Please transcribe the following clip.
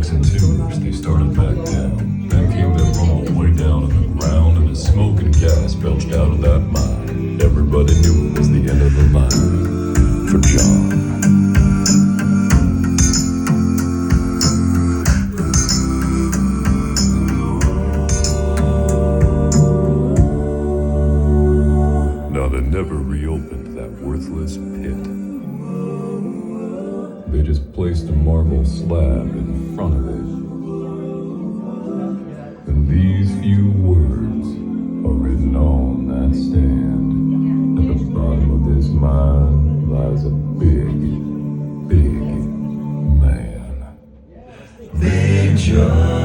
tracks and timbers, they started back down. Then came that rumble way down on the ground, and the smoke and gas belched out of that mine. Everybody knew it was the end of the line for John. Now they never reopened that worthless pit. They just placed a marble slab in front of it. And these few words are written on that stand. At the bottom of this mine lies a big, big man. Big John.